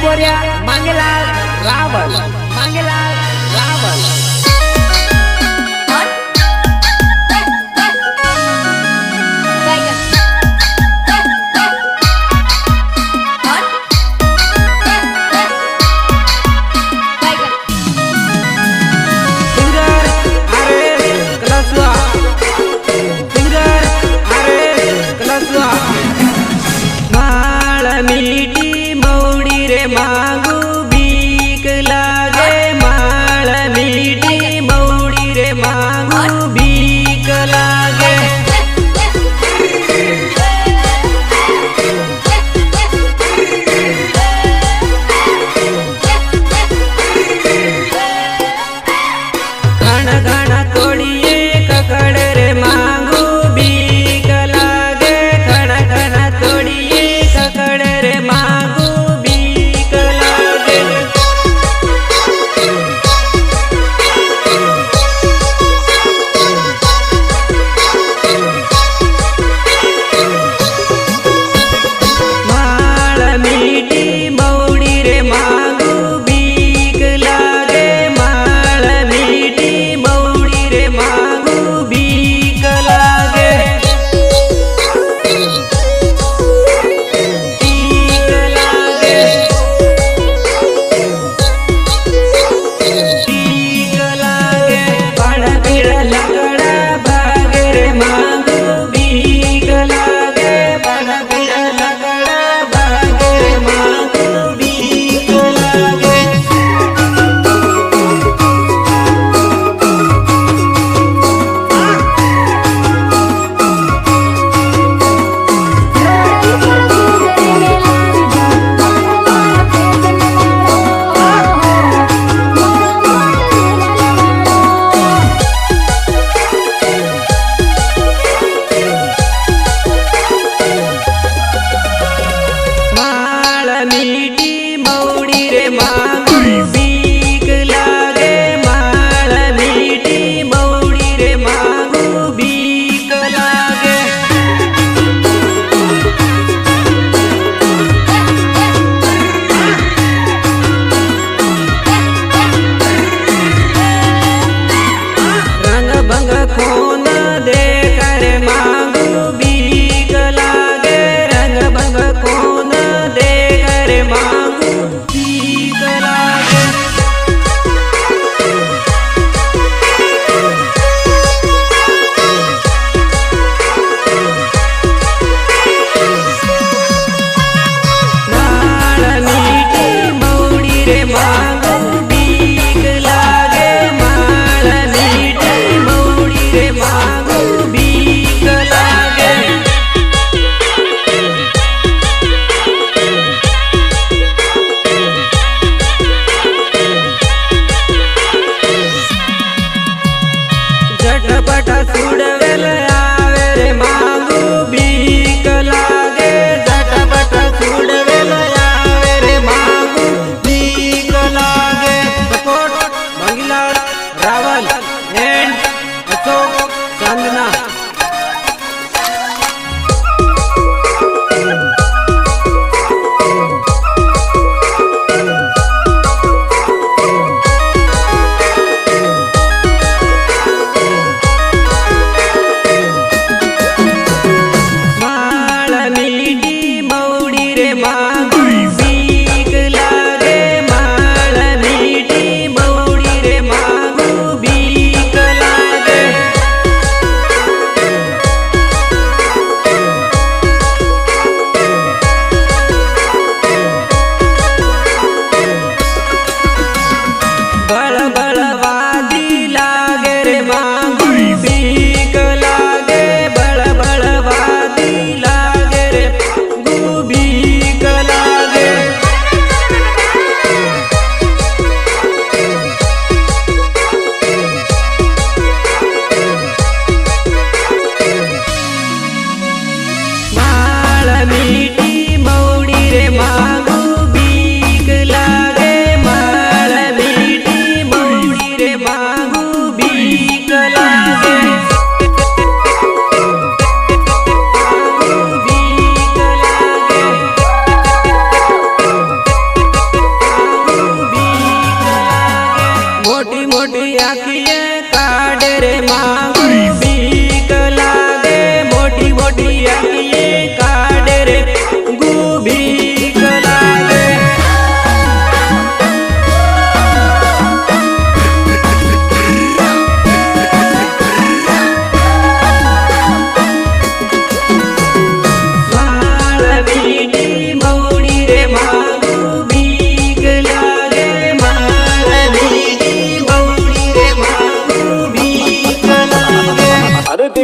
गोरिया मांगेला रावण मांगेला रावण मीठी मौड़ी रे मांगू भीख लाग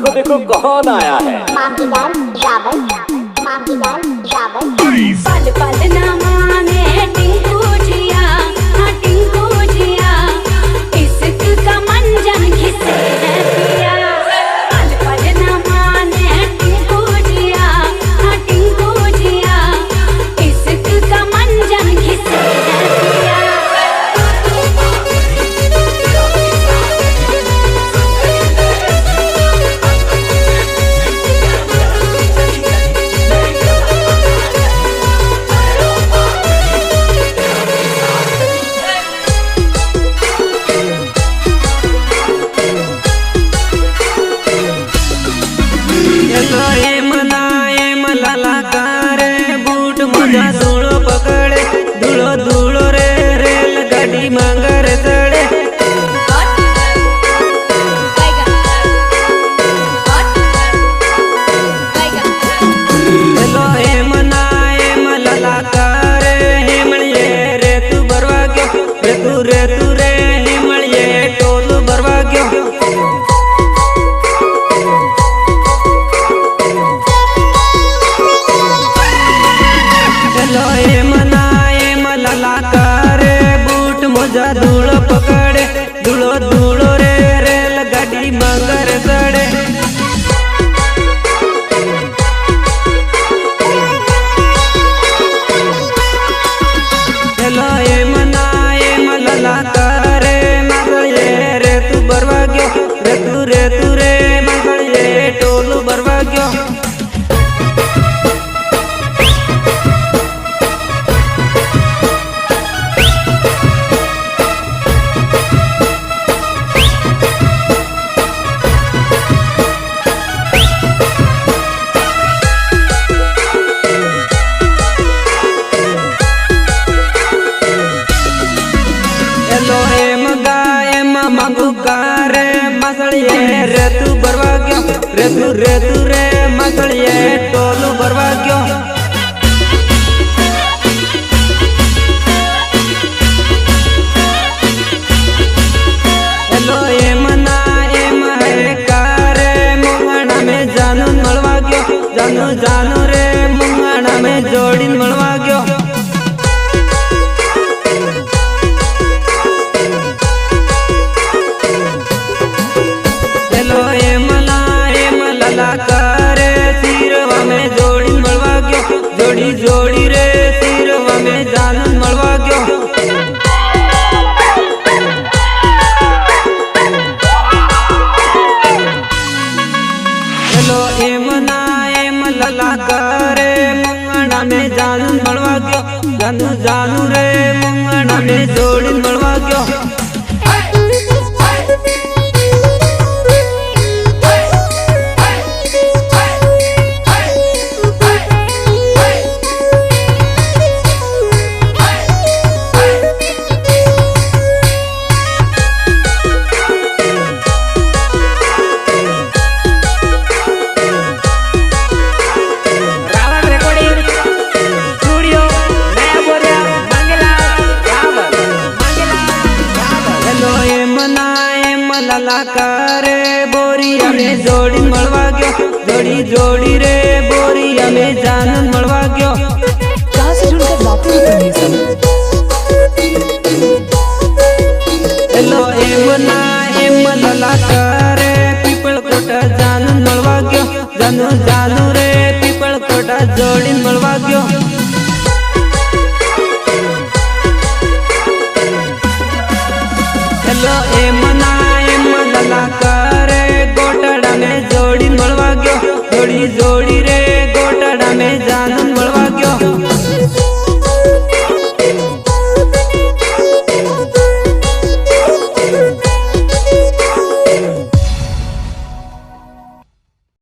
देखो देखो कौन आया है। मांगीदार रावण, मांगीदार रावण। पल पल ना माने टिंकू जिया, हाँ टिंकू जिया, इश्क का मंजन घिसे है पिया। पल पल ना माने टिंकू जिया, हाँ टिंकू जिया, इश्क का मंजन घिसे है पिया। धूलो पकड़े धूलो धूलो रे रेल गाड़ी मांगर चढ़े। हेलो हे मनाए मलला करे हिमड़िए रे तू बरवा गयो रे तू रे हिमड़िए टोलू बरवा गयो। धूलो पकड़े धूलो धूलो रे रेल गाड़ी मगर चढ़े। हेलो ए मनाए मलला करे मगड़िए रे तू बरवा गयो रे तू रे मगड़िए टोलू बरवा गयो। रे तू बरवा गयो रे तू रे मसड़िए टोलू बरवा गयो। हेलो ए मना ए महे कारे मुंगणा में जानू मलवा गयो जानू रे मुंगणा में जोड़ी मलवा गयो। करे सिरवा में जोड़ी मलवा गयो जोड़ी रे सिरवा में जानू मलवा गयो। हेलो ए मना ए मलला करे मुंगणा में जानू मलवा गयो जानू रे मुंगणा में जोड़ी मलवा गयो। करे बोरिया में जोड़ी मलवा गयो जोड़ी रे बोरिया में जान मलवा गयो। कहाँ से जुड़कर बातें करनी सब। हेलो ए मना ए मलला करे पीपल कोटा जान मलवा गयो